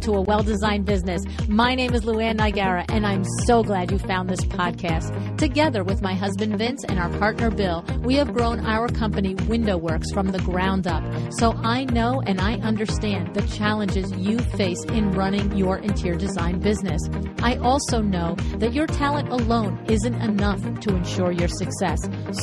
to A Well-Designed Business. My name is LuAnn, and I'm so glad you found this podcast. Together with my husband Vince and our partner Bill, we have grown our company WindowWorks from the ground up. So I know and I understand the challenges you face in running your interior design business. I also know that your talent alone isn't enough to ensure your success.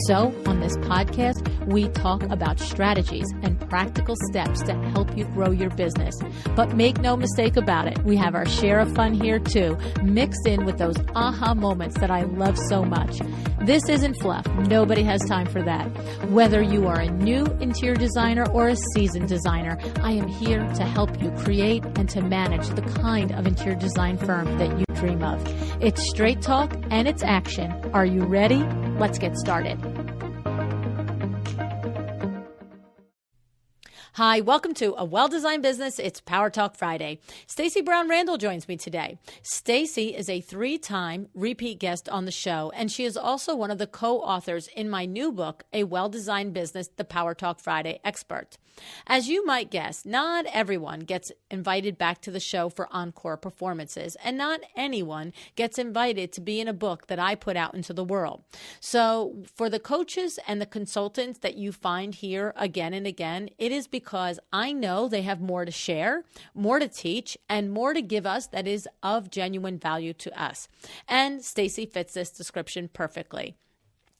So on this podcast, we talk about strategies and practical steps to help you grow your business. But make no mistake about it, we have our share of fun here too, mixed in with those aha moments that I love so much. This isn't fluff. Nobody has time for that. Whether you are a new interior designer or a seasoned designer, I am here to help you create and to manage the kind of interior design firm that you dream of. It's straight talk and it's action. Are you ready? Let's get started. Hi, welcome to A Well-Designed Business. It's Power Talk Friday. Stacey Brown Randall joins me today. Stacey is a 3-time repeat guest on the show, and she is also one of the co-authors in my new book, A Well-Designed Business, the Power Talk Friday Expert. As you might guess, not everyone gets invited back to the show for encore performances, and not anyone gets invited to be in a book that I put out into the world. So for the coaches and the consultants that you find here again and again, it is because I know they have more to share, more to teach, and more to give us that is of genuine value to us. And Stacey fits this description perfectly.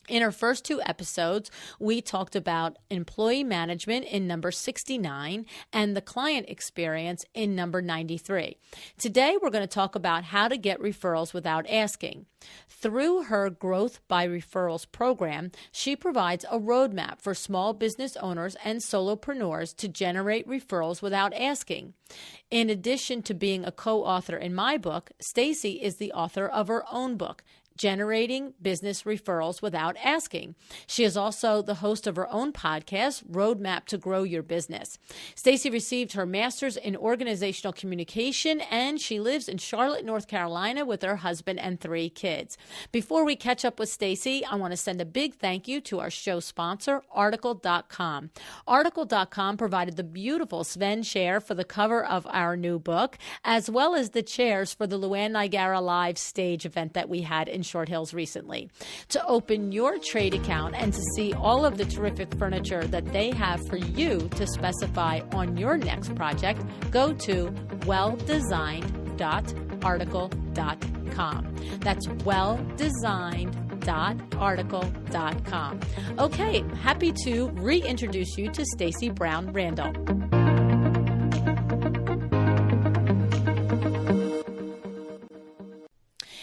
In our first 2 episodes, we talked about employee management in number 69 and the client experience in number 93. Today, we're going to talk about how to get referrals without asking. Through her Growth By Referrals program, she provides a roadmap for small business owners and solopreneurs to generate referrals without asking. In addition to being a co-author in my book, Stacey is the author of her own book, Generating Business Referrals Without Asking. She is also the host of her own podcast, Roadmap to Grow Your Business. Stacey received her master's in organizational communication, and she lives in Charlotte, North Carolina with her husband and 3 kids. Before we catch up with Stacey, I want to send a big thank you to our show sponsor, Article.com. Article.com provided the beautiful Sven chair for the cover of our new book, as well as the chairs for the LuAnn Live stage event that we had in Short Hills recently. To open your trade account and to see all of the terrific furniture that they have for you to specify on your next project, go to welldesigned.article.com. That's welldesigned.article.com. Okay, happy to reintroduce you to Stacey Brown Randall.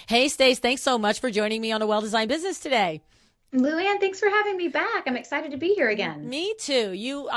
Hey, Stace, thanks so much for joining me on A Well-Designed Business today. LuAnn, thanks for having me back. I'm excited to be here again. Me too. You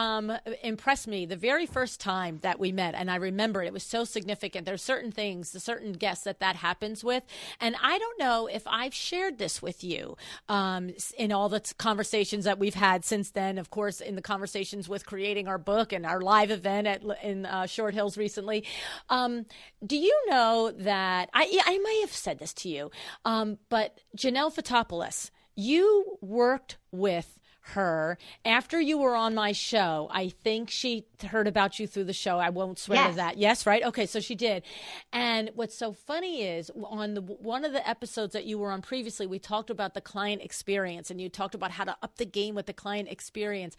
impressed me the very first time that we met, and I remember it was so significant. There's certain things, certain guests that happens with, and I don't know if I've shared this with you in all the conversations that we've had since then. Of course, in the conversations with creating our book and our live event in Short Hills recently. Do you know that I may have said this to you, but Janelle Fotopoulos, you worked with her after you were on my show. I think she heard about you through the show. I won't swear to that. Yes, right? Okay, so she did. And what's so funny is on one of the episodes that you were on previously, we talked about the client experience, and you talked about how to up the game with the client experience.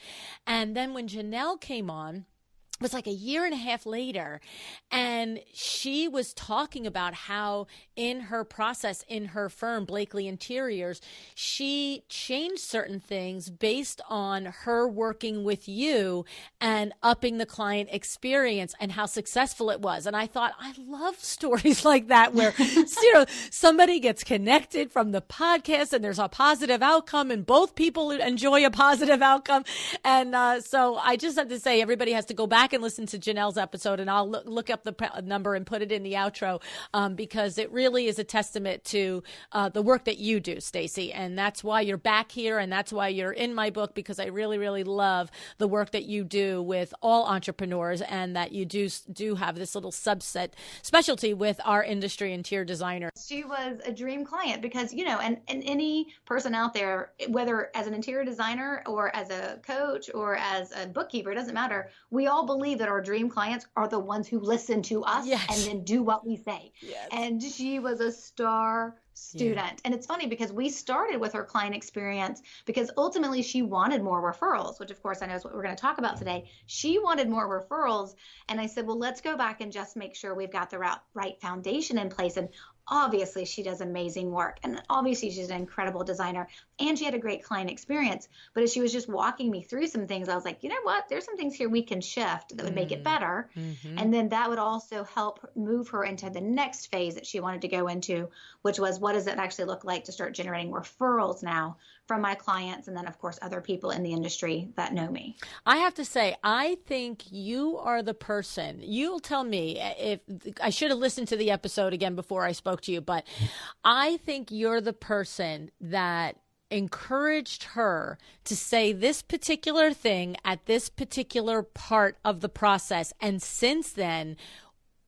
And then when Janelle came on, it was like a year and a half later, and she was talking about how in her process in her firm, Blakely Interiors, she changed certain things based on her working with you and upping the client experience and how successful it was. And I thought, I love stories like that where somebody gets connected from the podcast and there's a positive outcome and both people enjoy a positive outcome. And so I just have to say, everybody has to go back and listen to Janelle's episode, and I'll look up the number and put it in the outro because it really is a testament to the work that you do, Stacey. And that's why you're back here, and that's why you're in my book, because I really, really love the work that you do with all entrepreneurs, and that you do have this little subset specialty with our industry interior designer. She was a dream client because, and any person out there, whether as an interior designer or as a coach or as a bookkeeper, it doesn't matter. We all believe that our dream clients are the ones who listen to us and then do what we say. Yes. And she was a star student. Yeah. And it's funny because we started with her client experience because ultimately she wanted more referrals, which of course I know is what we're going to talk about today. She wanted more referrals. And I said, well, let's go back and just make sure we've got the right foundation in place. And obviously she does amazing work. And obviously she's an incredible designer and she had a great client experience. But as she was just walking me through some things, I was like, you know what? There's some things here we can shift that would make it better. Mm-hmm. And then that would also help move her into the next phase that she wanted to go into, which was what does it actually look like to start generating referrals now from my clients and then, of course, other people in the industry that know me. I have to say, I think you are the person. You'll tell me if I should have listened to the episode again before I spoke to you, but I think you're the person that encouraged her to say this particular thing at this particular part of the process. And since then,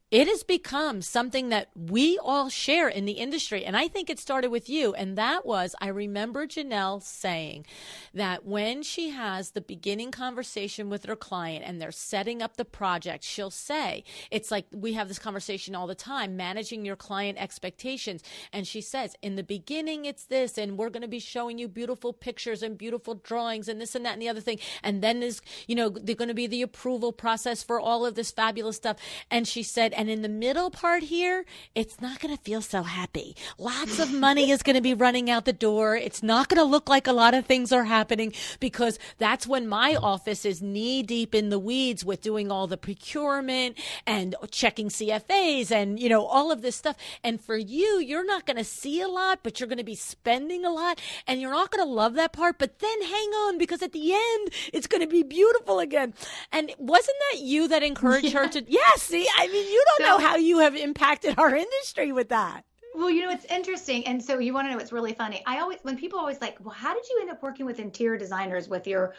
it has become something that we all share in the industry. And I think it started with you. And that was, I remember Janelle saying that when she has the beginning conversation with her client and they're setting up the project, she'll say, it's like we have this conversation all the time, managing your client expectations. And she says, in the beginning, it's this, and we're going to be showing you beautiful pictures and beautiful drawings and this and that and the other thing. And then there's, they're going to be the approval process for all of this fabulous stuff. And she said, and in the middle part here, it's not going to feel so happy. Lots of money is going to be running out the door. It's not going to look like a lot of things are happening because that's when my office is knee deep in the weeds with doing all the procurement and checking CFAs and, all of this stuff. And for you, you're not going to see a lot, but you're going to be spending a lot and you're not going to love that part. But then hang on, because at the end, it's going to be beautiful again. And wasn't that you that encouraged her to? Yeah, see, you don't know how you have impacted our industry with that. Well, it's interesting. And so you want to know what's really funny. When people always like, well, how did you end up working with interior designers with your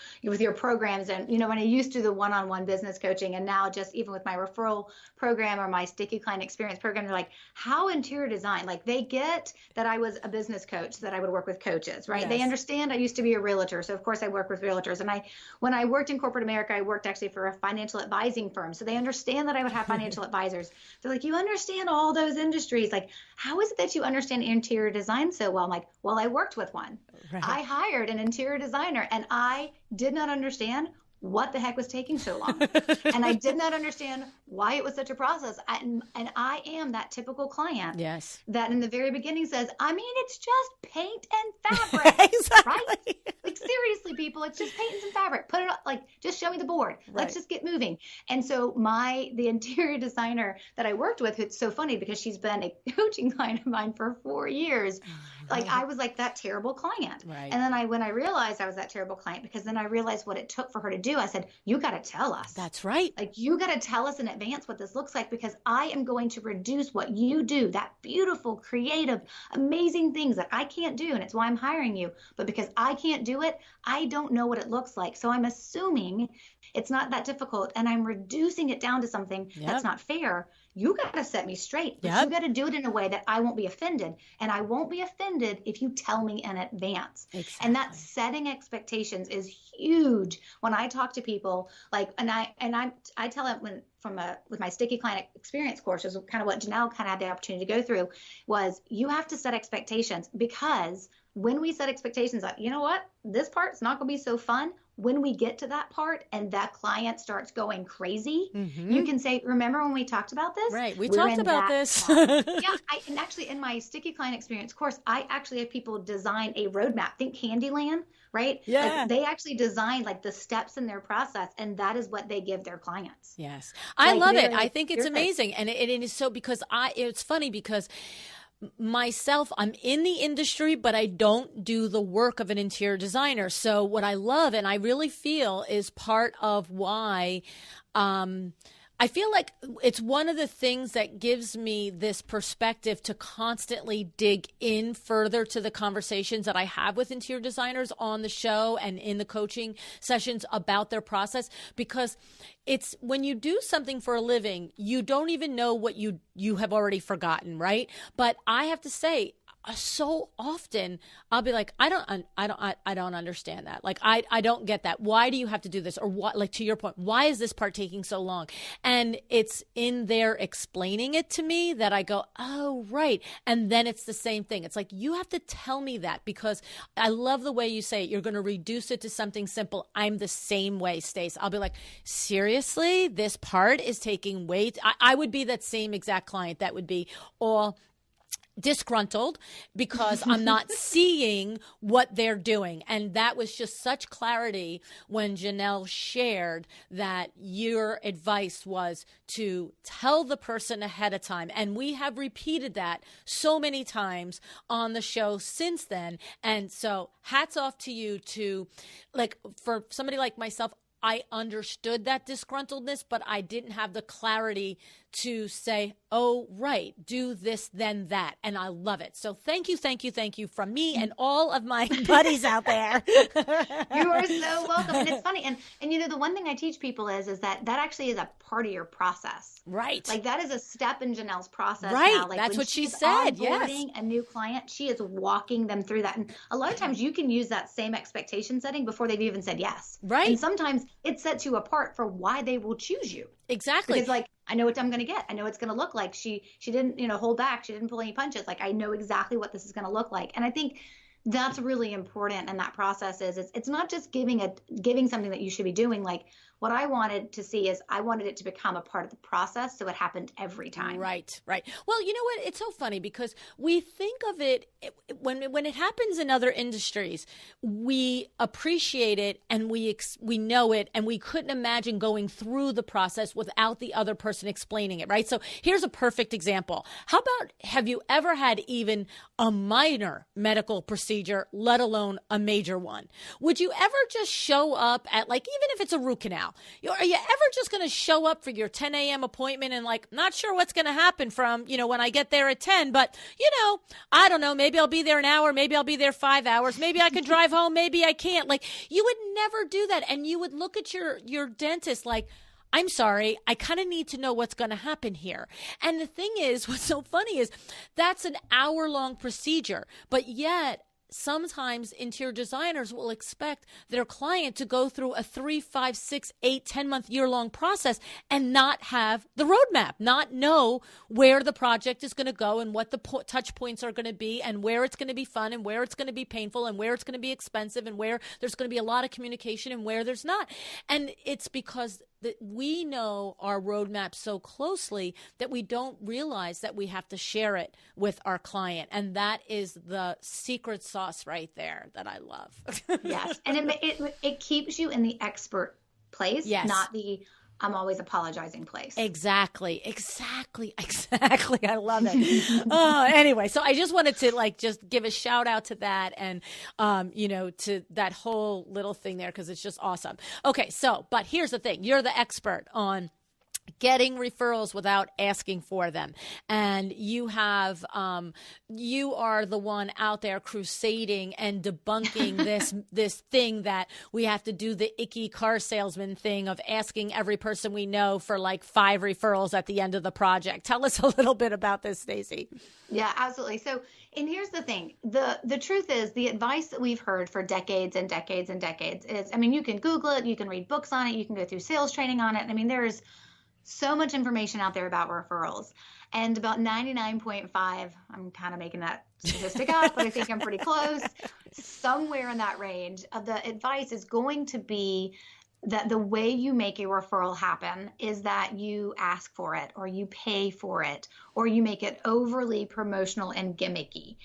programs? And, when I used to do the one-on-one business coaching and now just even with my referral program or my sticky client experience program, they're like, how interior design? Like they get that I was a business coach, that I would work with coaches, right? Yes. They understand I used to be a realtor. So of course I work with realtors. And when I worked in corporate America, I worked actually for a financial advising firm. So they understand that I would have financial advisors. They're like, you understand all those industries. Like, how is it that you understand interior design so well? I'm like, well, I worked with one. Right. I hired an interior designer and I did not understand what the heck was taking so long. And I did not understand why it was such a process. And I am that typical client that in the very beginning says, it's just paint and fabric, exactly. Right? Like seriously, people, it's just paint and some fabric. Put it up, just show me the board. Right. Let's just get moving. And so the interior designer that I worked with, it's so funny because she's been a coaching client of mine for 4 years. I was like that terrible client. Right. And then when I realized I was that terrible client, because then I realized what it took for her to do, I said, you got to tell us. That's right. You got to tell us in advance what this looks like, because I am going to reduce what you do, that beautiful, creative, amazing things that I can't do. And it's why I'm hiring you. But because I can't do it, I don't know what it looks like. So I'm assuming it's not that difficult and I'm reducing it down to something that's not fair. You got to set me straight, but you got to do it in a way that I won't be offended. And I won't be offended if you tell me in advance. Exactly. And that setting expectations is huge. When I talk to people, and I tell them with my sticky client experience course, is kind of what Janelle kind of had the opportunity to go through, was you have to set expectations, because when we set expectations, you know what, this part's not going to be so fun. When we get to that part and that client starts going crazy, you can say, remember when we talked about this? Right. We talked about this. And actually in my sticky client experience course, I actually have people design a roadmap. Think Candyland, right? Yeah. They actually design the steps in their process, and that is what they give their clients. Yes. I love it. I think it's amazing. And it is so, because it's funny because myself, I'm in the industry, but I don't do the work of an interior designer. So what I love and I really feel is part of why I feel like it's one of the things that gives me this perspective to constantly dig in further to the conversations that I have with interior designers on the show and in the coaching sessions about their process, because it's when you do something for a living, you don't even know what you have already forgotten, right? But I have to say, so often I'll be like, I don't understand that. Like, I don't get that. Why do you have to do this? Or what, like to your point, why is this part taking so long? And it's in there explaining it to me that I go, oh, right. And then it's the same thing. It's like, you have to tell me that, because I love the way you say it. You're going to reduce it to something simple. I'm the same way, Stace. I'll be like, seriously, this part is taking weight. I would be that same exact client that would be all disgruntled because I'm not seeing what they're doing. And that was just such clarity when Janelle shared that your advice was to tell the person ahead of time. And we have repeated that so many times on the show since then. And so hats off to you to, like, for somebody like myself, I understood that disgruntledness, but I didn't have the clarity to say, oh, right, do this, then that. And I love it. So thank you from me and all of my buddies out there. You are so welcome. And it's funny. And you know, the one thing I teach people is that actually is a part of your process. Right. Like that is a step in Janelle's process. Right. Now. Like that's what she said. Yes. A new client, she is walking them through that. And a lot of times you can use that same expectation setting before they've even said yes. Right. And sometimes it sets you apart for why they will choose you. Exactly. Because like, I know what I'm going to get. I know it's going to look like. She didn't, hold back. She didn't pull any punches. Like, I know exactly what this is going to look like. And I think that's really important in that process is it's not just giving something that you should be doing. Like what I wanted to see is I wanted it to become a part of the process. So it happened every time. Right. Well, you know what? It's so funny because we think of it when it happens in other industries, we appreciate it and we know it, and we couldn't imagine going through the process without the other person explaining it. Right. So here's a perfect example. How about, have you ever had even a minor medical procedure, let alone a major one? Would you ever just show up at, like, even if it's a root canal, are you ever just going to show up for your 10 a.m. appointment and like, not sure what's going to happen from, when I get there at 10, but I don't know, maybe I'll be there an hour, maybe I'll be there 5 hours, maybe I could drive home, maybe I can't. Like, you would never do that. And you would look at your dentist like, I'm sorry, I kind of need to know what's going to happen here. And the thing is, what's so funny is that's an hour-long procedure, but yet sometimes interior designers will expect their client to go through a 3, 5, 6, 8, 10-month, year-long process and not have the roadmap, not know where the project is going to go and what the touch points are going to be and where it's going to be fun and where it's going to be painful and where it's going to be expensive and where there's going to be a lot of communication and where there's not. And it's because that we know our roadmap so closely that we don't realize that we have to share it with our client. And that is the secret sauce right there that I love. Yes. And it keeps you in the expert place, yes, not the I'm always apologizing place. Exactly. I love it. Anyway, so I just wanted to just give a shout out to that and, to that whole little thing there, because it's just awesome. Okay. So, but here's the thing. You're the expert on getting referrals without asking for them. And you have, you are the one out there crusading and debunking this thing that we have to do, the icky car salesman thing of asking every person we know for like 5 referrals at the end of the project. Tell us a little bit about this, Stacey. Yeah, absolutely. So, and here's the thing. The truth is the advice that we've heard for decades and decades and decades is, you can Google it, you can read books on it, you can go through sales training on it. There's so much information out there about referrals, and about 99.5, I'm kind of making that statistic up, but I think I'm pretty close, somewhere in that range of the advice is going to be that the way you make a referral happen is that you ask for it or you pay for it or you make it overly promotional and gimmicky.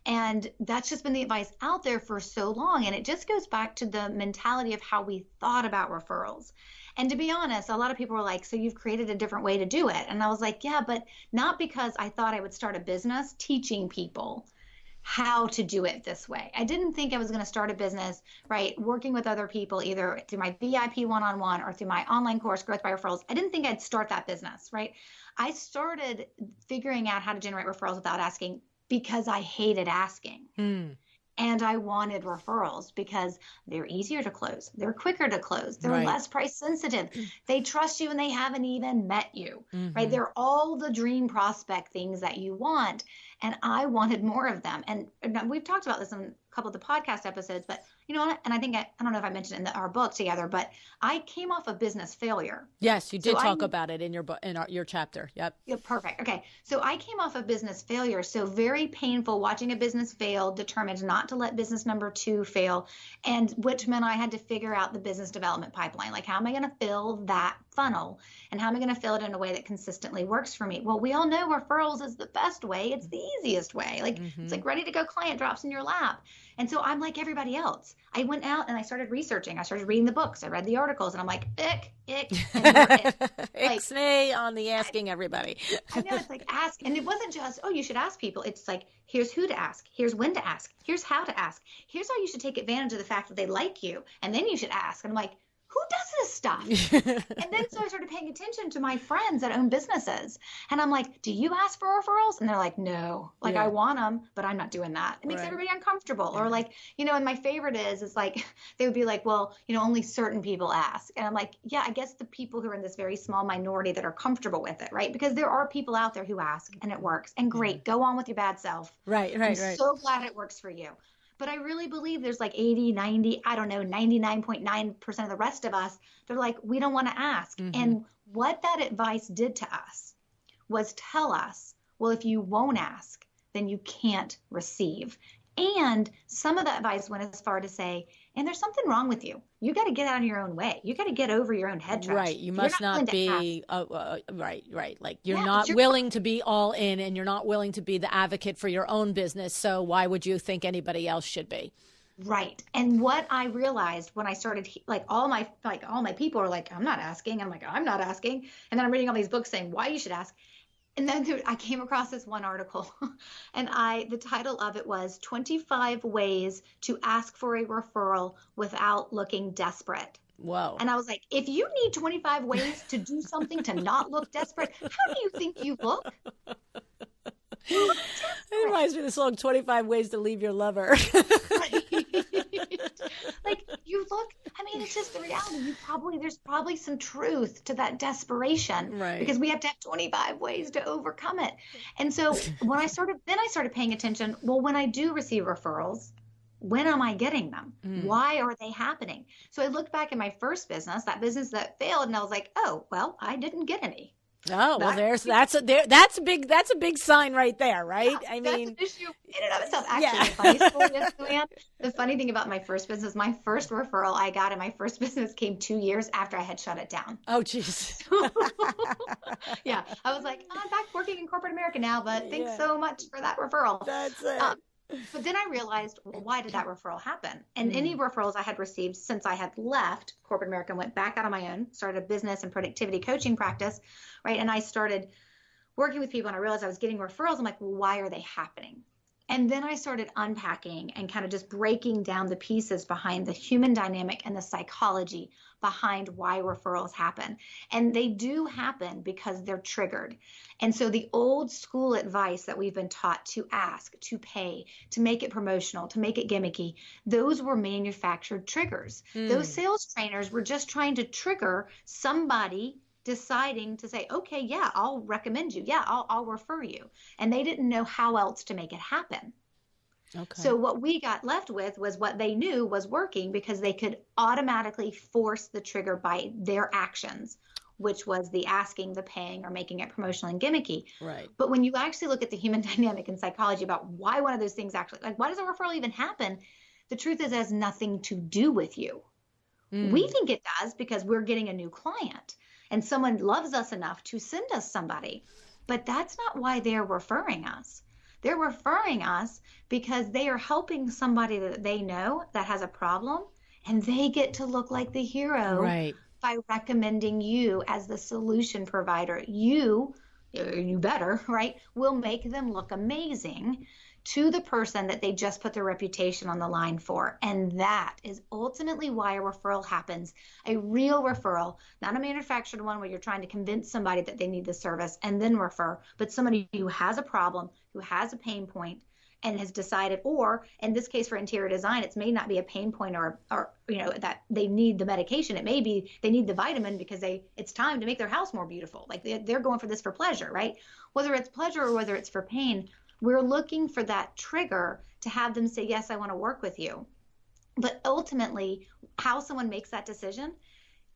And that's just been the advice out there for so long. And it just goes back to the mentality of how we thought about referrals. And to be honest, a lot of people were like, so you've created a different way to do it. And I was like, yeah, but not because I thought I would start a business teaching people how to do it this way. I didn't think I was going to start a business, right, working with other people, either through my VIP one-on-one or through my online course, Growth by Referrals. I didn't think I'd start that business, right? I started figuring out how to generate referrals without asking because I hated asking. And I wanted referrals because they're easier to close. They're quicker to close. They're less price sensitive. They trust you and they haven't even met you, right? They're all the dream prospect things that you want. And I wanted more of them. And we've talked about this in a couple of the podcast episodes, but you know what? And I think I don't know if I mentioned it in our book together, but I came off of business failure. Yes, you did talk about it in your book, in your chapter. Yep. Yeah, perfect. Okay. So I came off of business failure. So very painful watching a business fail, determined not to let business number 2 fail. And which meant I had to figure out the business development pipeline. Like, how am I going to fill that funnel? And how am I going to fill it in a way that consistently works for me? Well, we all know referrals is the best way. It's the easiest way. Like, it's like ready to go client drops in your lap. And so I'm like everybody else. I went out and I started researching. I started reading the books. I read the articles, and I'm like, ick, and more ick. Like, Ixnay on the asking everybody. I know, it's like ask. And it wasn't just, oh, you should ask people. It's like, here's who to ask. Here's when to ask. Here's how to ask. Here's how you should take advantage of the fact that they like you. And then you should ask. And I'm like, who does this stuff? And then so I started paying attention to my friends that own businesses. And I'm like, do you ask for referrals? And they're like, no. Like, I want them, but I'm not doing that. It makes everybody uncomfortable. Or like, you know, and my favorite is like, they would be like, well, you know, only certain people ask. And I'm like, yeah, I guess the people who are in this very small minority that are comfortable with it, right? Because there are people out there who ask and it works. And great, go on with your bad self. I'm so glad it works for you. But I really believe there's like 80, 90, I don't know, 99.9% of the rest of us. They're like, we don't want to ask. And what that advice did to us was tell us, well, if you won't ask, then you can't receive. And some of that advice went as far to say, and there's something wrong with you. You got to get out of your own way. You got to get over your own head trash. Right. You must not be, right. Like you're not willing to be all in, and you're not willing to be the advocate for your own business. So why would you think anybody else should be? Right. And what I realized when I started, like all my people are like, I'm not asking. I'm like, I'm not asking. And then I'm reading all these books saying why you should ask. And then I came across this one article, and the title of it was 25 Ways to Ask for a Referral Without Looking Desperate. Whoa. And I was like, if you need 25 ways to do something to not look desperate, how do you think you look? It reminds me of the song 25 Ways to Leave Your Lover. Like, you look, I mean, it's just the reality. There's probably some truth to that desperation, right? Because we have to have 25 ways to overcome it. And so when I started paying attention, well, when I do receive referrals, when am I getting them? Why are they happening? So I looked back at my first business, that business that failed, and I was like, oh, well, I didn't get any. Oh, well, that's a big sign right there, right? Yeah, I that's mean, an issue in and of itself. Actually, the funny story is, LuAnn, the funny thing about my first business, my first referral I got in my first business came 2 years after I had shut it down. Oh, geez. Yeah, I was like, I'm back working in corporate America now, but thanks so much for that referral. That's it. But then I realized, well, why did that referral happen? And any referrals I had received since I had left corporate America and went back out on my own, started a business and productivity coaching practice, right? And I started working with people, and I realized I was getting referrals. I'm like, well, why are they happening? And then I started unpacking and kind of just breaking down the pieces behind the human dynamic and the psychology behind why referrals happen. And they do happen because they're triggered. And so the old school advice that we've been taught to ask, to pay, to make it promotional, to make it gimmicky, those were manufactured triggers. Those sales trainers were just trying to trigger somebody deciding to say, okay, yeah, I'll recommend you. Yeah, I'll refer you. And they didn't know how else to make it happen. Okay. So what we got left with was what they knew was working, because they could automatically force the trigger by their actions, which was the asking, the paying, or making it promotional and gimmicky. Right. But when you actually look at the human dynamic and psychology about why one of those things actually, like, why does a referral even happen? The truth is it has nothing to do with you. We think it does because we're getting a new client. And someone loves us enough to send us somebody. But that's not why they're referring us. They're referring us because they are helping somebody that they know that has a problem, and they get to look like the hero by recommending you as the solution provider. You better, right, will make them look amazing to the person that they just put their reputation on the line for. And that is ultimately why a referral happens. A real referral, not a manufactured one where you're trying to convince somebody that they need the service and then refer, but somebody who has a problem, who has a pain point, and has decided, or in this case for interior design, it may not be a pain point or that they need the medication. It may be they need the vitamin because it's time to make their house more beautiful. Like they're going for this for pleasure, right? Whether it's pleasure or whether it's for pain, We're looking for that trigger to have them say, yes, I want to work with you. But ultimately, how someone makes that decision,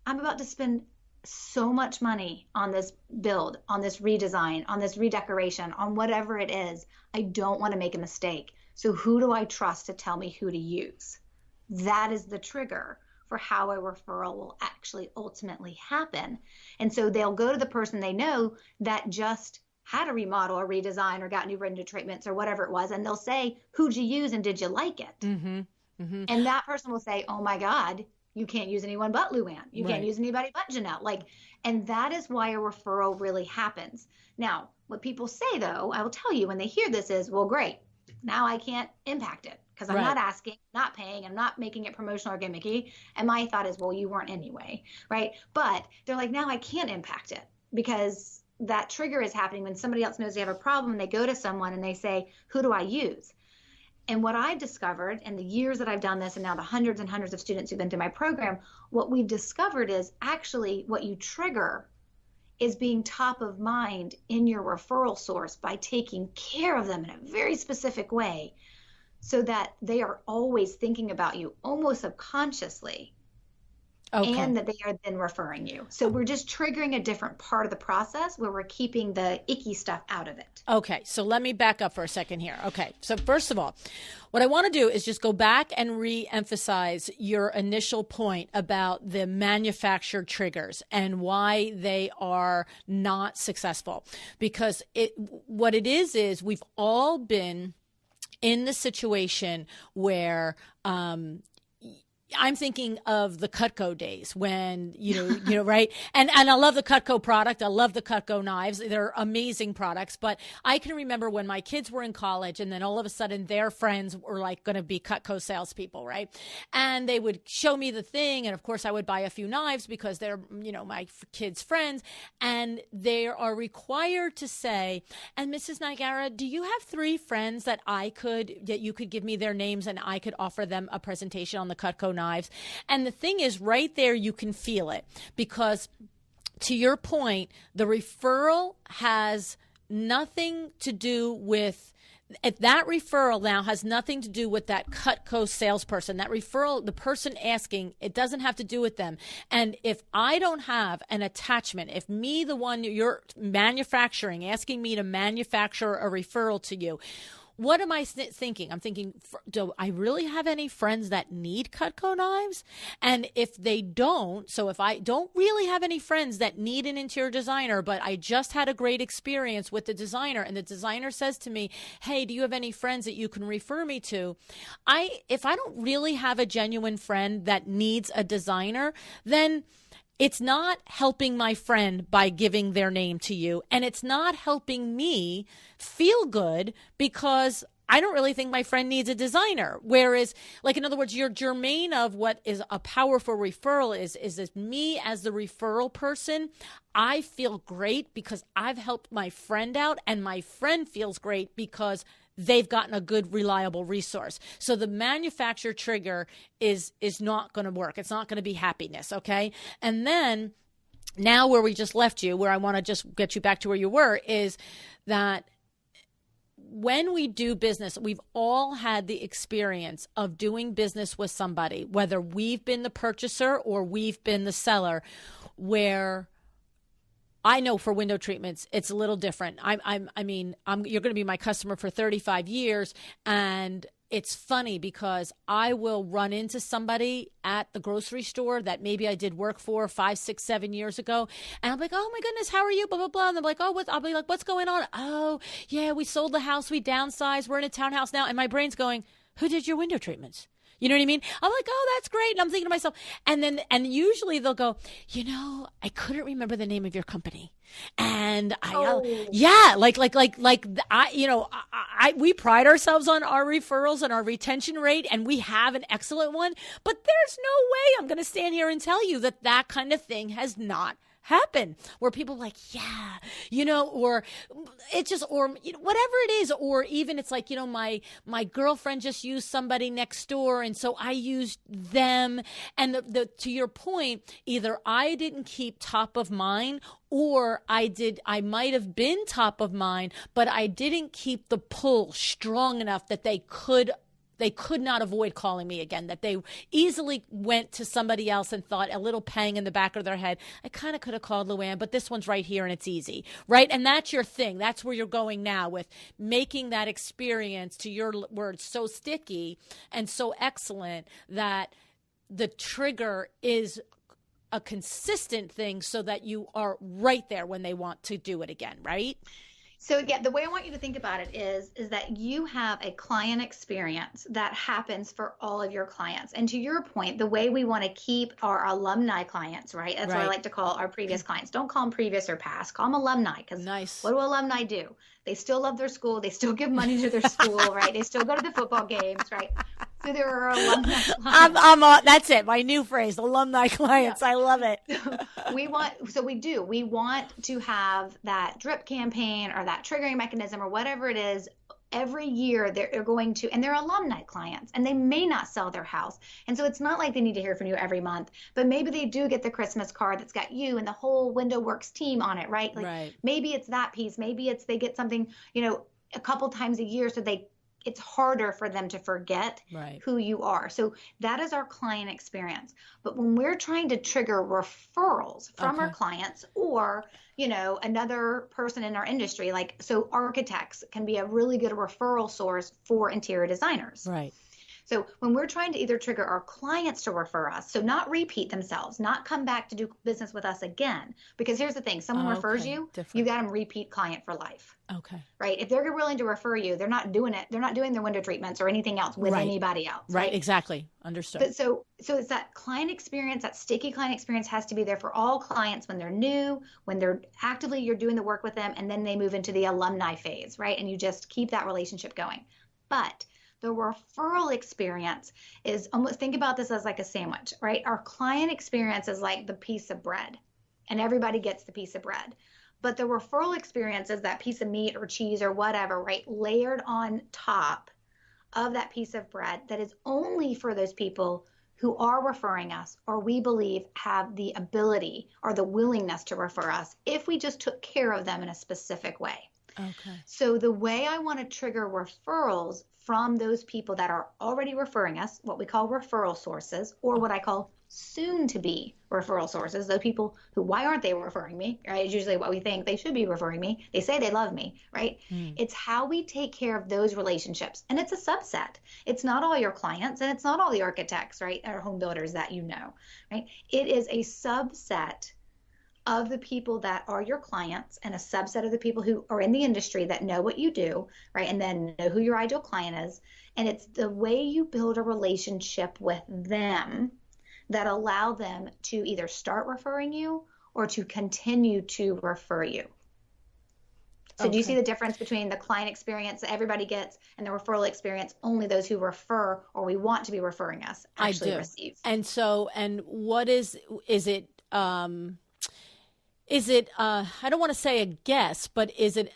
I'm about to spend so much money on this build, on this redesign, on this redecoration, on whatever it is. I don't want to make a mistake. So who do I trust to tell me who to use? That is the trigger for how a referral will actually ultimately happen. And so they'll go to the person they know that just had a remodel or redesign or got new window treatments or whatever it was, and they'll say, who'd you use and did you like it? Mm-hmm. Mm-hmm. And that person will say, oh my God, you can't use anyone but LuAnn. You can't use anybody but Janelle. And that is why a referral really happens. Now, what people say though, I will tell you when they hear this is, well, great. Now I can't impact it because I'm not asking, not paying, I'm not making it promotional or gimmicky. And my thought is, well, you weren't anyway, right? But they're like, now I can't impact it because that trigger is happening when somebody else knows they have a problem. They go to someone and they say, who do I use? And what I've discovered in the years that I've done this and now the hundreds and hundreds of students who've been through my program, what we've discovered is actually what you trigger is being top of mind in your referral source by taking care of them in a very specific way so that they are always thinking about you almost subconsciously. Okay. And that they are then referring you. So we're just triggering a different part of the process where we're keeping the icky stuff out of it. Okay. So let me back up for a second here. Okay. So first of all, what I want to do is just go back and re-emphasize your initial point about the manufactured triggers and why they are not successful. Because what it is we've all been in the situation where, I'm thinking of the Cutco days when, right? And I love the Cutco product. I love the Cutco knives. They're amazing products. But I can remember when my kids were in college and then all of a sudden their friends were like going to be Cutco salespeople, right? And they would show me the thing. And of course I would buy a few knives because they're, my kids' friends. And they are required to say, and Mrs. Nigara, do you have 3 friends that you could give me their names and I could offer them a presentation on the Cutco knives? And the thing is, right there, you can feel it because, to your point, the referral has nothing to do with that referral now has nothing to do with that Cutco salesperson. That referral, the person asking, it doesn't have to do with them. And if I don't have an attachment, if me, the one you're manufacturing, asking me to manufacture a referral to you, what am I thinking? I'm thinking, do I really have any friends that need Cutco knives? And if they don't, so if I don't really have any friends that need an interior designer, but I just had a great experience with the designer and the designer says to me, hey, do you have any friends that you can refer me to? If I don't really have a genuine friend that needs a designer, then it's not helping my friend by giving their name to you, and it's not helping me feel good because I don't really think my friend needs a designer. Whereas, in other words, your germane of what is a powerful referral is me as the referral person. I feel great because I've helped my friend out, and my friend feels great because they've gotten a good, reliable resource. So the manufacturer trigger is not going to work. It's not going to be happiness, okay? And then now where we just left you, where I want to just get you back to where you were, is that when we do business, we've all had the experience of doing business with somebody, whether we've been the purchaser or we've been the seller, where I know for window treatments, it's a little different. You're going to be my customer for 35 years. And it's funny because I will run into somebody at the grocery store that maybe I did work for 5, 6, 7 years ago. And I'm like, oh my goodness, how are you? Blah, blah, blah. And they're like, I'll be like, what's going on? Oh yeah, we sold the house. We downsized. We're in a townhouse now. And my brain's going, who did your window treatments? You know what I mean? I'm like, oh, that's great. And I'm thinking to myself, and usually they'll go, I couldn't remember the name of your company. And we pride ourselves on our referrals and our retention rate, and we have an excellent one, but there's no way I'm going to stand here and tell you that kind of thing has not happen where people are like, yeah, or it's just, or whatever it is, or even it's like, my girlfriend just used somebody next door, and so I used them. And to your point, either I didn't keep top of mind, or I might have been top of mind, but I didn't keep the pull strong enough that they could not avoid calling me again, that they easily went to somebody else and thought, a little pang in the back of their head, I kind of could have called LuAnn, but this one's right here and it's easy, right? And that's your thing. That's where you're going now, with making that experience, to your words, so sticky and so excellent that the trigger is a consistent thing, so that you are right there when they want to do it again, right? So yeah, the way I want you to think about it is that you have a client experience that happens for all of your clients. And to your point, the way we want to keep our alumni clients, right? That's what I like to call our previous clients. Don't call them previous or past. Call them alumni, because what do alumni do? They still love their school. They still give money to their school, right? They still go to the football games, right? So there are alumni clients. That's it. My new phrase, alumni clients. Yeah. I love it. We want to have that drip campaign or that triggering mechanism or whatever it is. Every year they're going to, and they're alumni clients, and they may not sell their house. And so it's not like they need to hear from you every month, but maybe they do get the Christmas card that's got you and the whole Window Works team on it, right? Like maybe it's that piece. Maybe it's they get something, a couple times a year, so it's harder for them to forget who you are. So that is our client experience. But when we're trying to trigger referrals from our clients, or, another person in our industry, so architects can be a really good referral source for interior designers. Right. So when we're trying to either trigger our clients to refer us, so not repeat themselves, not come back to do business with us again, because here's the thing, someone refers you, you got them repeat client for life. Okay. Right. If they're willing to refer you, they're not doing it. They're not doing their window treatments or anything else with anybody else. Right. Exactly. Understood. But so it's that client experience, that sticky client experience has to be there for all clients when they're new, when they're you're doing the work with them, and then they move into the alumni phase, right? And you just keep that relationship going. But the referral experience is almost, think about this as like a sandwich, right? Our client experience is like the piece of bread, and everybody gets the piece of bread. But the referral experience is that piece of meat or cheese or whatever, right, layered on top of that piece of bread that is only for those people who are referring us, or we believe have the ability or the willingness to refer us if we just took care of them in a specific way. Okay. So the way I want to trigger referrals from those people that are already referring us, what we call referral sources, or what I call soon to be referral sources, those people who, why aren't they referring me, right? It's usually what we think, they should be referring me. They say they love me, right? It's how we take care of those relationships. And it's a subset. It's not all your clients, and it's not all the architects, right, or home builders that you know, right? It is a subset of the people that are your clients, and a subset of the people who are in the industry that know what you do, right? And then know who your ideal client is. And it's the way you build a relationship with them that allow them to either start referring you or to continue to refer you. So do you see the difference between the client experience that everybody gets and the referral experience only those who refer, or we want to be referring us, actually receive? And so, and what is it, I don't want to say a guess, but is it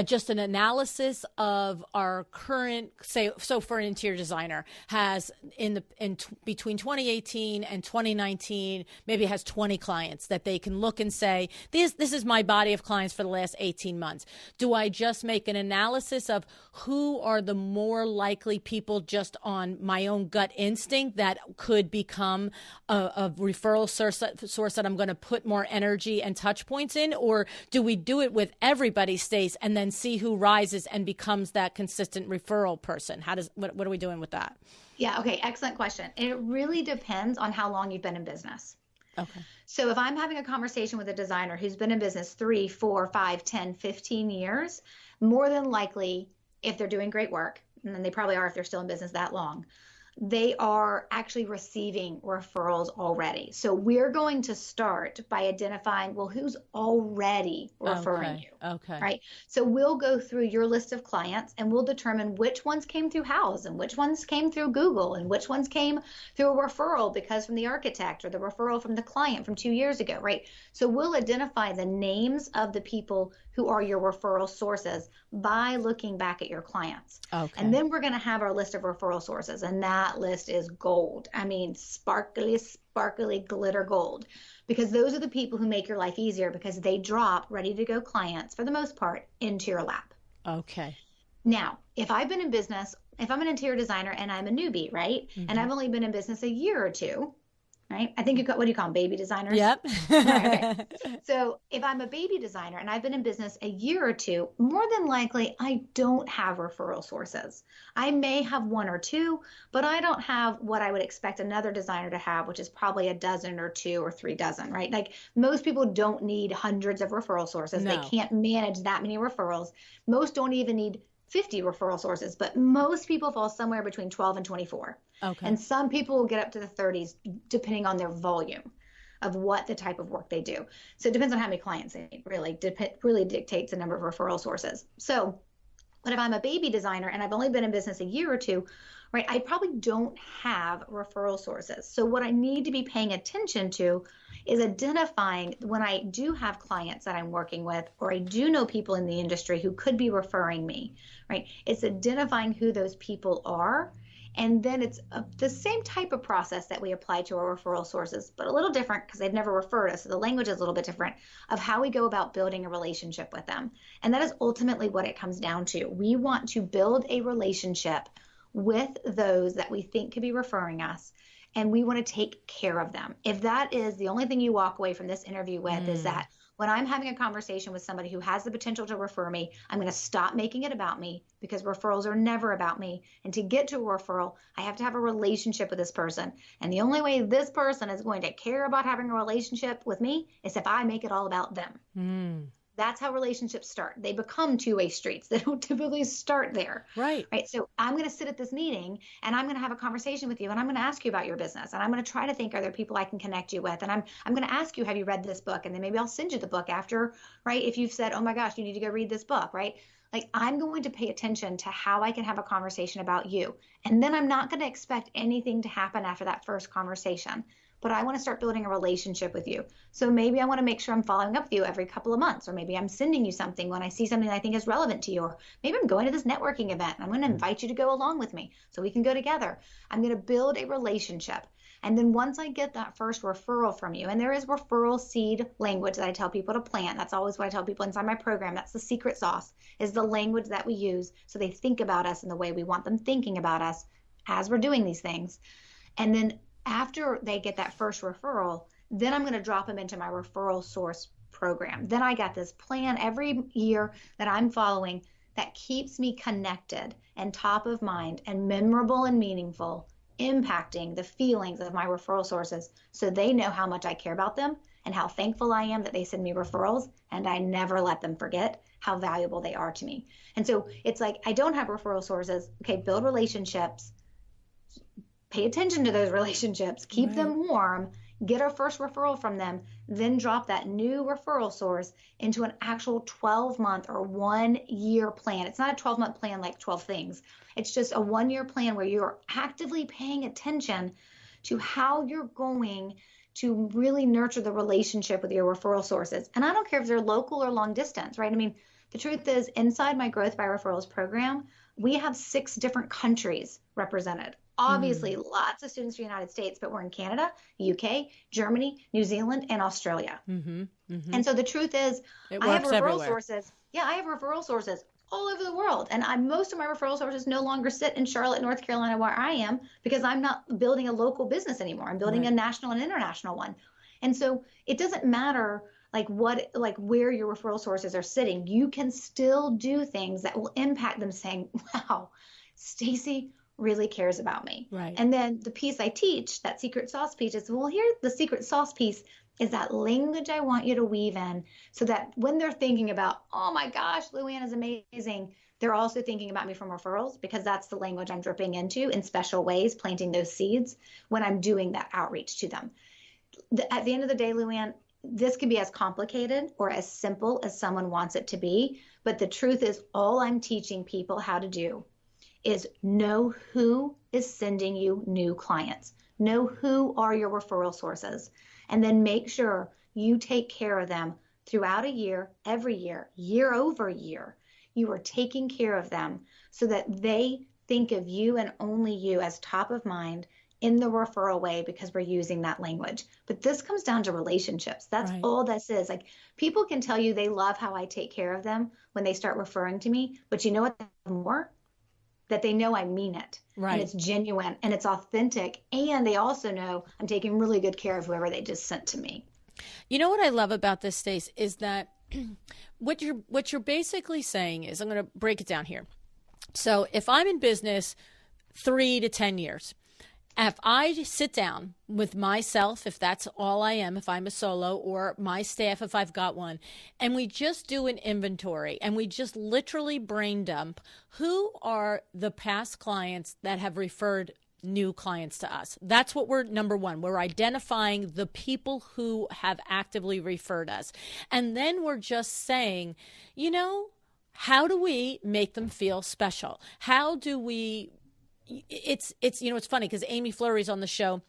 just an analysis of our current, so for an interior designer has between 2018 and 2019, maybe has 20 clients that they can look and say, this is my body of clients for the last 18 months. Do I just make an analysis of who are the more likely people just on my own gut instinct that could become a referral source that I'm going to put more energy and touch points in, or do we do it with everybody, Stace, and then see who rises and becomes that consistent referral person? What are we doing with that? Yeah, okay, excellent question. And it really depends on how long you've been in business. Okay. So if I'm having a conversation with a designer who's been in business 3, 4, 5, 10, 15 years, more than likely, if they're doing great work, and then they probably are if they're still in business that long, they are actually receiving referrals already. So we're going to start by identifying, well, who's already referring you, right? So we'll go through your list of clients and we'll determine which ones came through Houzz and which ones came through Google and which ones came through a referral because from the architect or the referral from the client from 2 years ago, right? So we'll identify the names of the people who are your referral sources by looking back at your clients. And then we're going to have our list of referral sources, and that list is gold. I mean, sparkly, sparkly glitter gold, because those are the people who make your life easier because they drop ready to go clients for the most part into your lap. Now, if I've been in business, if I'm an interior designer and I'm a newbie, right? And I've only been in business a year or two, right? I think what do you call them? Baby designers? Yep. Right, okay. So if I'm a baby designer and I've been in business a year or two, more than likely I don't have referral sources. I may have one or two, but I don't have what I would expect another designer to have, which is probably a dozen or two or 3 dozen, right? Like most people don't need hundreds of referral sources. No. They can't manage that many referrals. Most don't even need 50 referral sources, but most people fall somewhere between 12 and 24. And some people will get up to the 30s depending on their volume of what the type of work they do. So it depends on how many clients they need, really dictates the number of referral sources. So, but if I'm a baby designer and I've only been in business a year or two, right, I probably don't have referral sources. So what I need to be paying attention to is identifying when I do have clients that I'm working with, or I do know people in the industry who could be referring me, right? It's identifying who those people are. And then it's the same type of process that we apply to our referral sources, but a little different because they've never referred us. So the language is a little bit different of how we go about building a relationship with them. And that is ultimately what it comes down to. We want to build a relationship with those that we think could be referring us, and we want to take care of them. If that is the only thing you walk away from this interview with is that when I'm having a conversation with somebody who has the potential to refer me, I'm going to stop making it about me because referrals are never about me. And to get to a referral, I have to have a relationship with this person. And the only way this person is going to care about having a relationship with me is if I make it all about them. That's how relationships start. They become two-way streets. They don't typically start there. Right. So I'm going to sit at this meeting and I'm going to have a conversation with you and I'm going to ask you about your business and I'm going to try to think, are there people I can connect you with? And I'm going to ask you, have you read this book? And then maybe I'll send you the book after, right? If you've said, oh my gosh, you need to go read this book, right? Like I'm going to pay attention to how I can have a conversation about you. And then I'm not going to expect anything to happen after that first conversation. But I want to start building a relationship with you. So maybe I want to make sure I'm following up with you every couple of months, or maybe I'm sending you something when I see something I think is relevant to you, or maybe I'm going to this networking event and I'm going to invite you to go along with me so we can go together. I'm going to build a relationship. And then once I get that first referral from you, and there is referral seed language that I tell people to plant. That's always what I tell people inside my program. That's the secret sauce, is the language that we use so they think about us in the way we want them thinking about us as we're doing these things. And then after they get that first referral, then I'm going to drop them into my referral source program. Then I got this plan every year that I'm following that keeps me connected and top of mind and memorable and meaningful, impacting the feelings of my referral sources so they know how much I care about them and how thankful I am that they send me referrals, and I never let them forget how valuable they are to me. And so it's like, I don't have referral sources. Okay, build relationships. Pay attention to those relationships, keep them warm, get our first referral from them, then drop that new referral source into an actual 12-month or 1-year plan. It's not a 12-month plan like 12 things. It's just a 1-year plan where you're actively paying attention to how you're going to really nurture the relationship with your referral sources. And I don't care if they're local or long distance, right? I mean, the truth is, inside my Growth by Referrals program, we have 6 different countries represented. Obviously, lots of students from the United States, but we're in Canada, UK, Germany, New Zealand, and Australia. And so the truth is, I have referral sources. Yeah, I have referral sources all over the world. And most of my referral sources no longer sit in Charlotte, North Carolina, where I am, because I'm not building a local business anymore. I'm building a national and international one. And so it doesn't matter where your referral sources are sitting. You can still do things that will impact them, saying, wow, Stacey really cares about me. And then the piece I teach, that secret sauce piece, is, well, here the secret sauce piece is that language I want you to weave in so that when they're thinking about, oh my gosh, LuAnn is amazing, they're also thinking about me from referrals because that's the language I'm dripping into in special ways, planting those seeds when I'm doing that outreach to them. At the end of the day, LuAnn, this can be as complicated or as simple as someone wants it to be. But the truth is, all I'm teaching people how to do is know who is sending you new clients, know who are your referral sources, and then make sure you take care of them throughout a year, every year, year over year. You are taking care of them so that they think of you and only you as top of mind in the referral way because we're using that language. But this comes down to relationships. That's Right. all this is. Like, people can tell you they love how I take care of them when they start referring to me, but you know what? More that they know I mean it. Right. And it's genuine and it's authentic. And they also know I'm taking really good care of whoever they just sent to me. You know what I love about this, Stace, is that what you're basically saying is, I'm going to break it down here. So if I'm in business 3 to 10 years, if I sit down with myself, if that's all I am, if I'm a solo, or my staff, if I've got one, and we just do an inventory and we just literally brain dump, who are the past clients that have referred new clients to us? That's what we're, number one, we're identifying the people who have actively referred us. And then we're just saying, you know, how do we make them feel special? How do we, it's you know, it's funny because Amy Fleury's on the show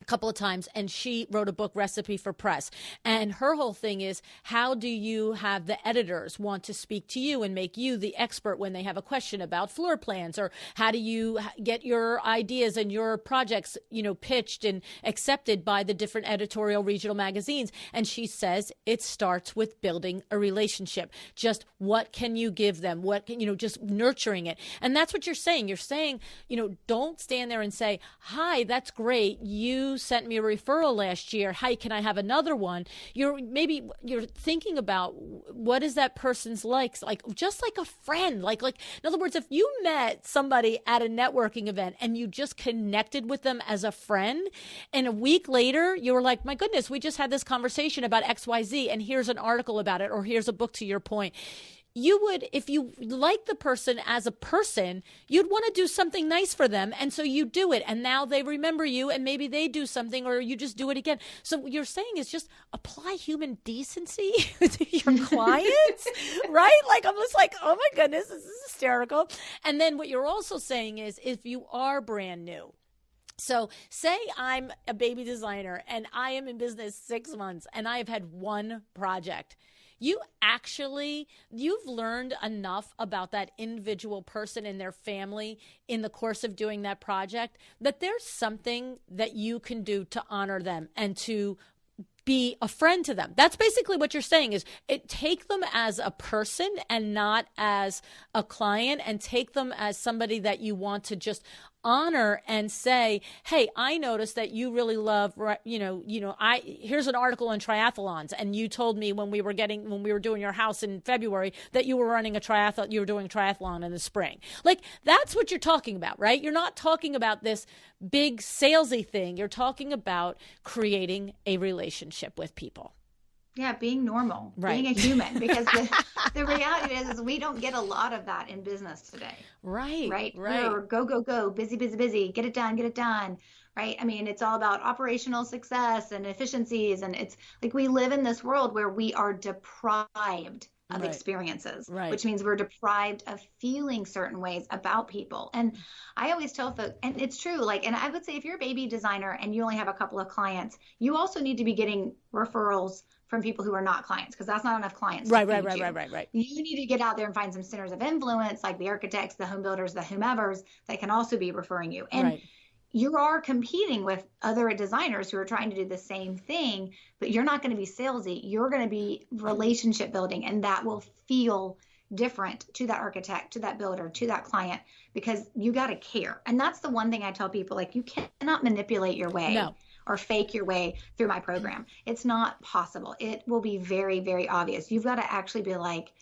a couple of times, and she wrote a book, Recipe for Press. And her whole thing is, how do you have the editors want to speak to you and make you the expert when they have a question about floor plans? Or how do you get your ideas and your projects, you know, pitched and accepted by the different editorial regional magazines? And she says it starts with building a relationship. Just what can you give them? What can, you know, just nurturing it. And that's what you're saying. You're saying, you know, don't stand there and say, hi, that's great. You sent me a referral last year. Hi, can I have another one? You're thinking about what is that person's like just like a friend. Like in other words, if you met somebody at a networking event and you just connected with them as a friend, and a week later you were like, my goodness, we just had this conversation about XYZ, and here's an article about it, or here's a book to your point. You would, if you like the person as a person, you'd want to do something nice for them. And so you do it. And now they remember you, and maybe they do something, or you just do it again. So what you're saying is just apply human decency to your clients, right? Like, I'm just like, oh my goodness, this is hysterical. And then what you're also saying is, if you are brand new, so say I'm a baby designer and I am in business 6 months and I have had one project. You've learned enough about that individual person and their family in the course of doing that project that there's something that you can do to honor them and to be a friend to them. That's basically what you're saying is take them as a person and not as a client, and take them as somebody that you want to just honor and say, hey, I noticed that you really love, here's an article on triathlons, and you told me when we were doing your house in February that you were running you were doing a triathlon in the spring. Like, that's what you're talking about, right? You're not talking about this big salesy thing. You're talking about creating a relationship with people. Yeah, being normal, right. Being a human, because the reality is we don't get a lot of that in business today. Right. We're go, busy, get it done, right? I mean, it's all about operational success and efficiencies. And it's like we live in this world where we are deprived of experiences, which means we're deprived of feeling certain ways about people. And I always tell folks, and it's true, like, and I would say if you're a baby designer and you only have a couple of clients, you also need to be getting referrals from people who are not clients, because that's not enough clients. Right. You need to get out there and find some centers of influence, like the architects, the home builders, the whomevers that can also be referring you. And you are competing with other designers who are trying to do the same thing, but you're not going to be salesy. You're going to be relationship building, and that will feel different to that architect, to that builder, to that client, because you got to care. And that's the one thing I tell people, like, you cannot manipulate your way. No. Or fake your way through my program. It's not possible. It will be very, very obvious. You've got to actually be like,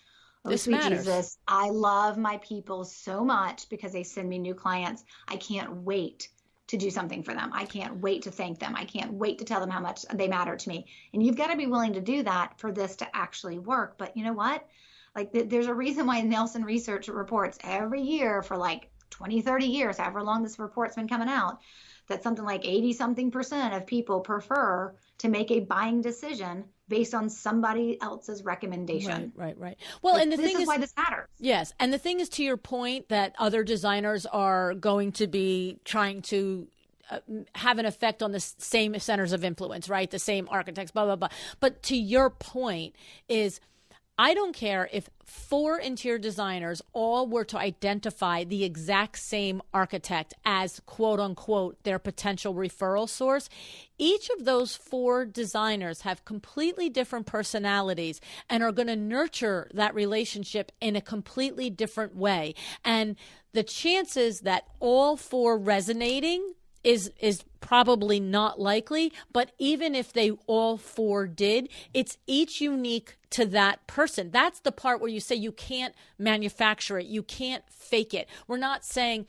oh, this sweet matters. Jesus, I love my people so much because they send me new clients. I can't wait to do something for them. I can't wait to thank them. I can't wait to tell them how much they matter to me. And you've got to be willing to do that for this to actually work. But you know what? Like there's a reason why Nelson Research reports every year for like 20, 30 years, however long this report's been coming out, that something like 80-something% of people prefer to make a buying decision based on somebody else's recommendation. Right. Well, like, and the this thing is why this matters. Yes. And the thing is, to your point, that other designers are going to be trying to have an effect on the same centers of influence, right? The same architects, blah, blah, blah. But to your point is, I don't care if 4 interior designers all were to identify the exact same architect as quote unquote their potential referral source. Each of those 4 designers have completely different personalities and are going to nurture that relationship in a completely different way. And the chances that all 4 resonating is probably not likely, but even if they all 4 did, it's each unique to that person. That's the part where you say you can't manufacture it. You can't fake it. We're not saying,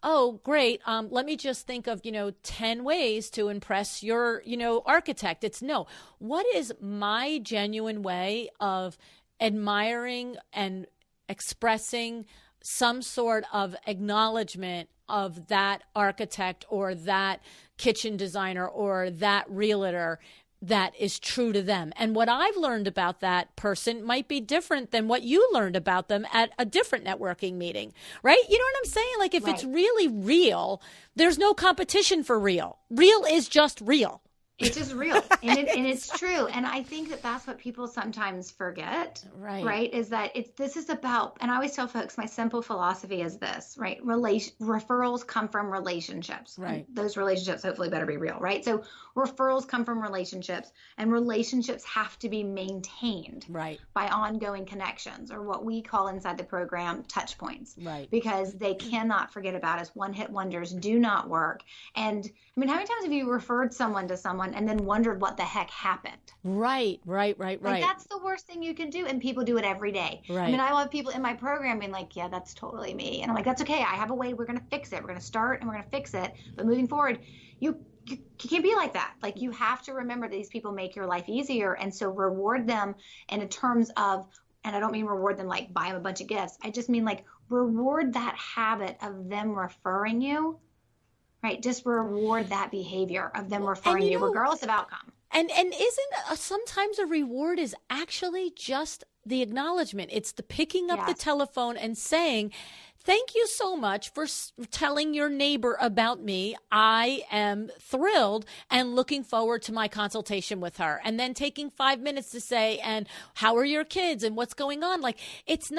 oh, great, let me just think of, 10 ways to impress your, architect. It's no, what is my genuine way of admiring and expressing some sort of acknowledgement of that architect or that kitchen designer or that realtor that is true to them. And what I've learned about that person might be different than what you learned about them at a different networking meeting, right? You know what I'm saying? Like if it's really real, there's no competition for real. Real is just real. It's just real. And it's true. And I think that that's what people sometimes forget, right? Is that this is about, and I always tell folks, my simple philosophy is this, right? Referrals come from relationships. Right. And those relationships hopefully better be real, right? So referrals come from relationships, and relationships have to be maintained by ongoing connections, or what we call inside the program touch points, because they cannot forget about us. One-hit wonders do not work. And I mean, how many times have you referred someone to someone and then wondered what the heck happened? Right. Like that's the worst thing you can do. And people do it every day. Right. I mean, I have people in my program being like, yeah, that's totally me. And I'm like, that's okay. I have a way. We're going to fix it. We're going to start and we're going to fix it. But moving forward, you can't be like that. Like you have to remember that these people make your life easier. And so reward them in terms of, and I don't mean reward them like buy them a bunch of gifts. I just mean like reward that habit of them referring you. Right. Just reward that behavior of them referring you regardless of outcome. And isn't sometimes a reward is actually just the acknowledgement. It's the picking up the telephone and saying, thank you so much for telling your neighbor about me. I am thrilled and looking forward to my consultation with her. And then taking 5 minutes to say, and how are your kids and what's going on? Like, it's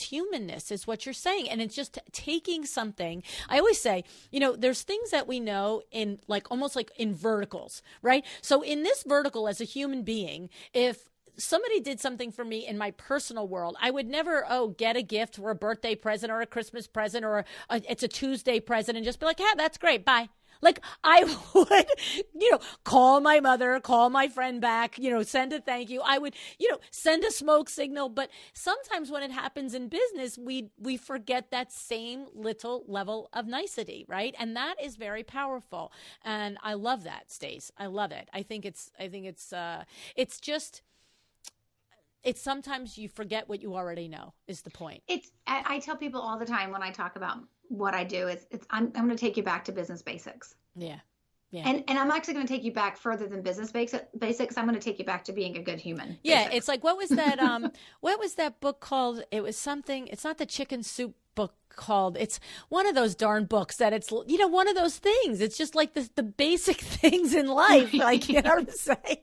humanness is what you're saying. And it's just taking something. I always say, there's things that we know in like almost like in verticals, right? So in this vertical as a human being, if somebody did something for me in my personal world, I would never, get a gift or a birthday present or a Christmas present or it's a Tuesday present and just be like, yeah, that's great. Bye. Like I would, call my mother, call my friend back, send a thank you. I would, send a smoke signal. But sometimes when it happens in business, we forget that same little level of nicety, right? And that is very powerful. And I love that, Stace. I love it. I think it's sometimes you forget what you already know is the point. I tell people all the time when I talk about what I do I'm going to take you back to business basics. Yeah. And I'm actually going to take you back further than business basics. I'm going to take you back to being a good human. Yeah. Basics. It's like, what was that book called? It was something, it's not the chicken soup book called, it's one of those darn books that it's, one of those things. It's just like the basic things in life. Like, you know what I'm saying?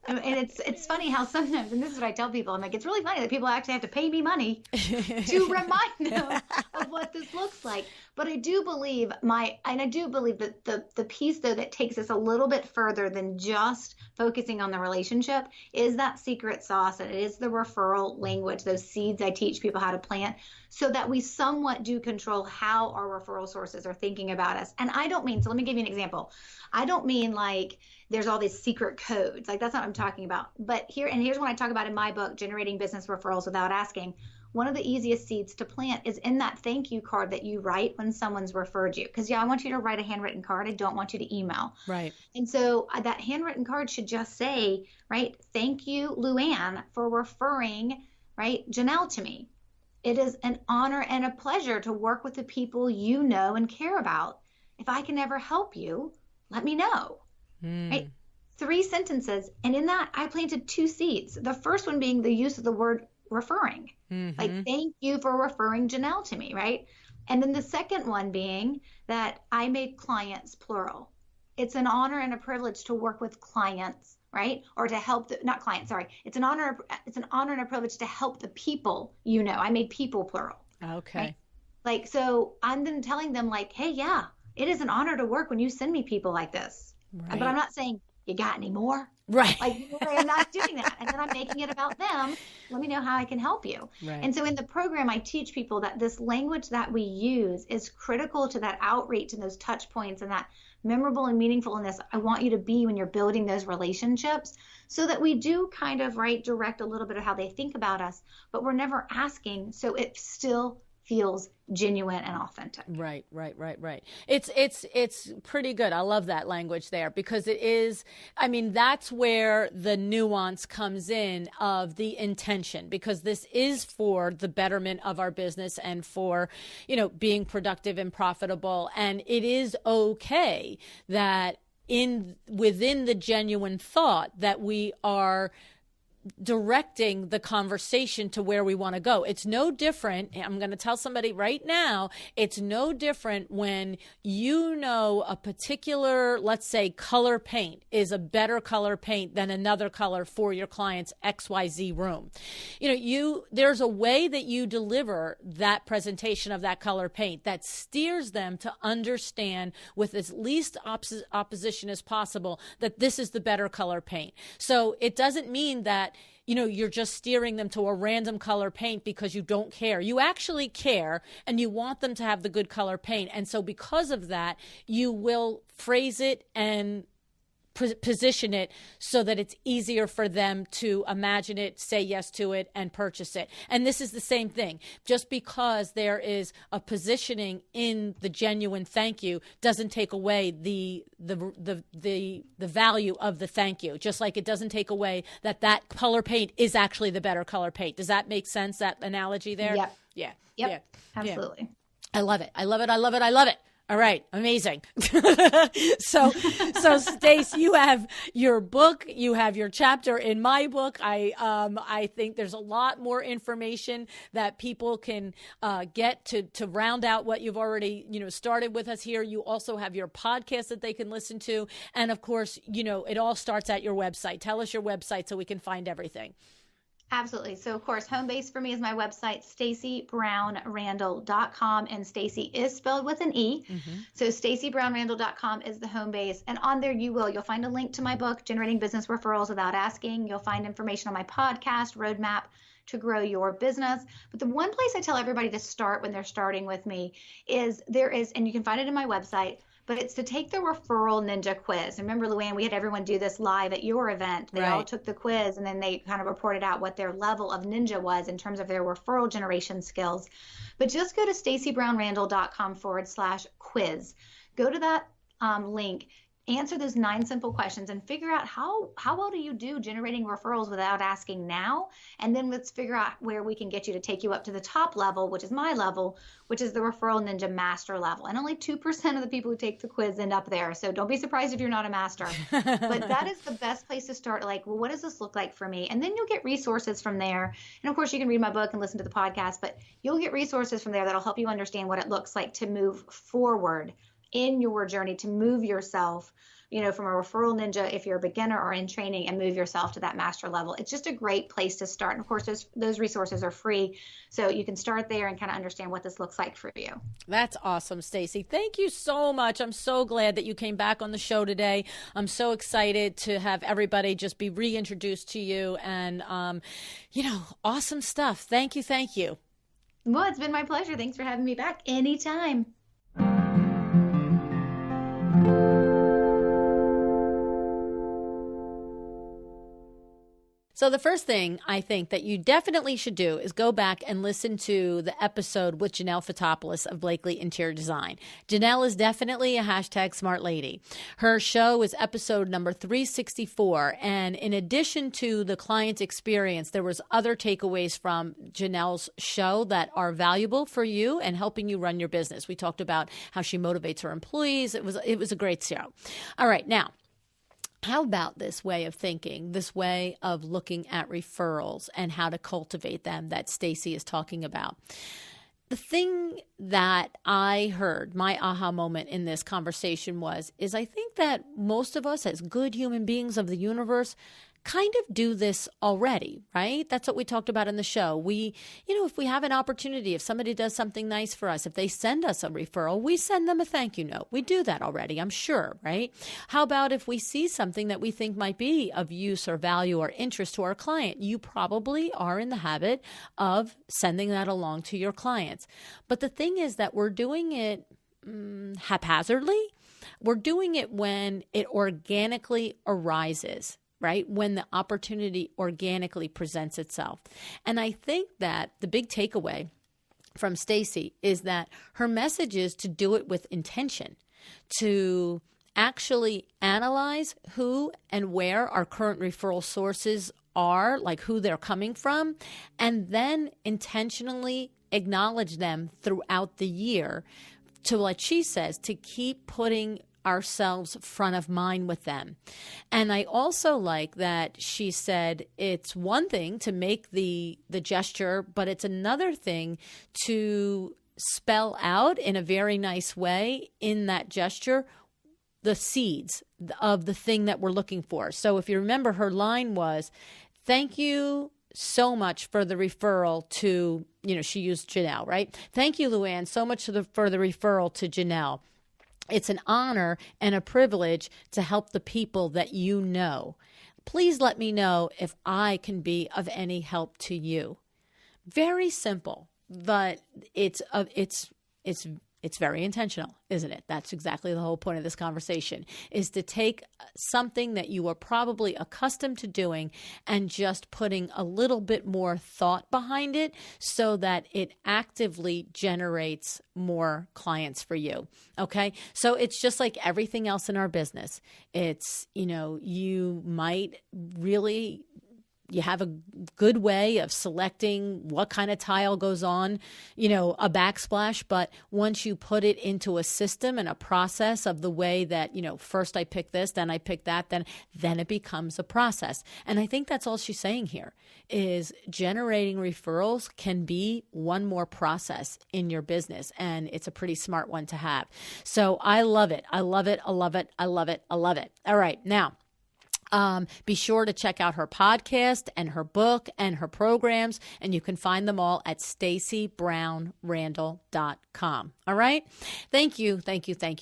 And it's funny how sometimes, and this is what I tell people, I'm like, it's really funny that people actually have to pay me money to remind them of what this looks like. But I do believe that the piece though that takes us a little bit further than just focusing on the relationship is that secret sauce, and it is the referral language, those seeds I teach people how to plant, so that we somewhat do control how our referral sources are thinking about us. And I don't mean, so let me give you an example. I don't mean like there's all these secret codes. Like that's not what I'm talking about. But here's what I talk about in my book, Generating Business Referrals Without Asking. one of the easiest seeds to plant is in that thank you card that you write when someone's referred you. Because I want you to write a handwritten card. I don't want you to email. Right. And so that handwritten card should just say, right, thank you, LuAnn, for referring, right, Janelle to me. It is an honor and a pleasure to work with the people you know and care about. If I can ever help you, let me know. Right? 3 sentences. And in that, I planted 2 seeds. The first one being the use of the word referring. Like, thank you for referring Janelle to me, right? And then the second one being that I made clients plural. It's an honor and a privilege to work with clients, right? Or to help not clients, sorry. It's an honor and a privilege to help the people, you know. I made people plural. Okay. Right? Like, so I'm then telling them like, hey, yeah, it is an honor to work when you send me people like this. Right. But I'm not saying, you got any more? Right. Like, I'm not doing that. And then I'm making it about them. Let me know how I can help you. Right. And so in the program, I teach people that this language that we use is critical to that outreach and those touch points and that memorable and meaningfulness I want you to be when you're building those relationships, so that we do kind of, right, direct a little bit of how they think about us, but we're never asking, so it still feels genuine and authentic. Right. It's pretty good. I love that language there, because it is, I mean, that's where the nuance comes in of the intention, because this is for the betterment of our business and for, you know, being productive and profitable. And it is okay that within the genuine thought that we are directing the conversation to where we want to go. It's no different. I'm going to tell somebody right now, it's no different when you know a particular, let's say, color paint is a better color paint than another color for your client's XYZ room. You know, there's a way that you deliver that presentation of that color paint that steers them to understand with as least opposition as possible that this is the better color paint. So it doesn't mean that, you know, you're just steering them to a random color paint because you don't care. You actually care, and you want them to have the good color paint. And so because of that, you will phrase it and position it so that it's easier for them to imagine it, say yes to it, and purchase it. And this is the same thing. Just because there is a positioning in the genuine thank you doesn't take away the value of the thank you. Just like it doesn't take away that color paint is actually the better color paint. Does that make sense? That analogy there? Yep. Yeah. Absolutely. I love it. All right. Amazing. So Stace, you have your book, you have your chapter in my book. I think there's a lot more information that people can get to round out what you've already, you know, started with us here. You also have your podcast that they can listen to. And of course, you know, it all starts at your website. Tell us your website so we can find everything. Absolutely. So, of course, home base for me is my website, StaceyBrownRandall.com, and Stacey is spelled with an E. So StaceyBrownRandall.com is the home base. And on there, you'll find a link to my book, Generating Business Referrals Without Asking. You'll find information on my podcast, Roadmap to Grow Your Business. But the one place I tell everybody to start when they're starting with me is and you can find it in my website, but it's to take the Referral Ninja quiz. Remember, LuAnn, we had everyone do this live at your event. They all took the quiz, and then they kind of reported out what their level of ninja was in terms of their referral generation skills. But just go to StaceyBrownRandall.com/quiz. Go to that link, answer those 9 simple questions, and figure out how well do you do generating referrals without asking now. And then let's figure out where we can get you to take you up to the top level, which is my level, which is the Referral Ninja Master level. And only 2% of the people who take the quiz end up there. So don't be surprised if you're not a master. But that is the best place to start. Like, well, what does this look like for me? And then you'll get resources from there. And of course, you can read my book and listen to the podcast, but you'll get resources from there that'll help you understand what it looks like to move forward in your journey, to move yourself, you know, from a referral ninja if you're a beginner or in training, and move yourself to that master level. It's just a great place to start. And of course, those resources are free. So you can start there and kind of understand what this looks like for you. That's awesome, Stacey. Thank you so much. I'm so glad that you came back on the show today. I'm so excited to have everybody just be reintroduced to you, and, you know, awesome stuff. Thank you. Well, it's been my pleasure. Thanks for having me back anytime. So the first thing I think that you definitely should do is go back and listen to the episode with Janelle Fotopoulos of Blakely Interior Design. Janelle is definitely a hashtag smart lady. Her show is episode number 364. And in addition to the client experience, there was other takeaways from Janelle's show that are valuable for you and helping you run your business. We talked about how she motivates her employees. It was a great show. All right, now, how about this way of thinking, this way of looking at referrals and how to cultivate them that Stacey is talking about? The thing that I heard, my aha moment in this conversation is I think that most of us as good human beings of the universe kind of do this already, right? That's what we talked about in the show. If we have an opportunity, if somebody does something nice for us, if they send us a referral, we send them a thank you note. We do that already, I'm sure, right? How about if we see something that we think might be of use or value or interest to our client? You probably are in the habit of sending that along to your clients. But the thing is that we're doing it haphazardly. We're doing it when it organically arises, right? When the opportunity organically presents itself. And I think that the big takeaway from Stacey is that her message is to do it with intention, to actually analyze who and where our current referral sources are, like who they're coming from, and then intentionally acknowledge them throughout the year to, like she says, to keep putting ourselves front of mind with them. And I also like that she said it's one thing to make the gesture, but it's another thing to spell out in a very nice way in that gesture the seeds of the thing that we're looking for. So if you remember, her line was, thank you so much for the referral to, she used Janelle, right? Thank you, LuAnn, so much for the referral to Janelle. It's an honor and a privilege to help the people that you know. Please let me know if I can be of any help to you. Very simple, but it's very intentional, isn't it? That's exactly the whole point of this conversation, is to take something that you are probably accustomed to doing and just putting a little bit more thought behind it so that it actively generates more clients for you. Okay. So it's just like everything else in our business. It's, you might really you have a good way of selecting what kind of tile goes on, a backsplash. But once you put it into a system and a process of the way that, first I pick this, then I pick that, then it becomes a process. And I think that's all she's saying here is generating referrals can be one more process in your business. And it's a pretty smart one to have. So I love it. I love it. I love it. I love it. I love it. All right. Now, be sure to check out her podcast and her book and her programs, and you can find them all at StaceyBrownRandall.com. All right? Thank you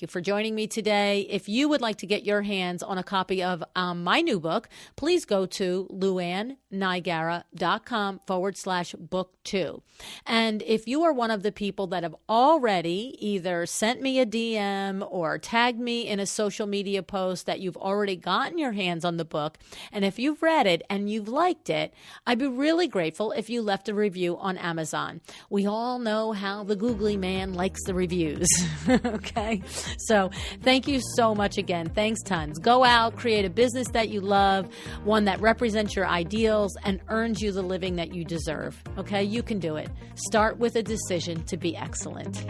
for joining me today. If you would like to get your hands on a copy of my new book, please go to LuAnnNiagara.com/book2. And if you are one of the people that have already either sent me a DM or tagged me in a social media post that you've already gotten your hands on the book, and if you've read it and you've liked it, I'd be really grateful if you left a review on Amazon. We all know how the googly man likes the reviews. Okay? So thank you so much again. Thanks tons. Go out, create a business that you love, one that represents your ideals and earns you the living that you deserve. Okay? You can do it. Start with a decision to be excellent.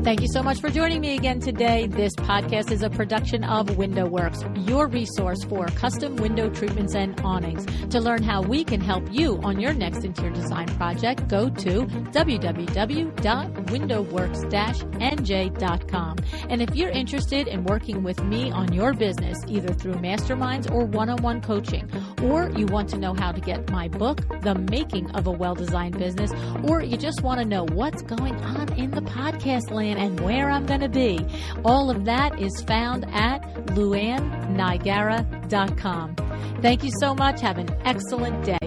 Thank you so much for joining me again today. This podcast is a production of WindowWorks, your resource for custom window treatments and awnings. To learn how we can help you on your next interior design project, go to www.windowworks-nj.com. And if you're interested in working with me on your business, either through masterminds or one-on-one coaching, or you want to know how to get my book, The Making of a Well-Designed Business, or you just want to know what's going on in the podcast land and where I'm going to be, all of that is found at LuAnnNiagara.com. Thank you so much. Have an excellent day.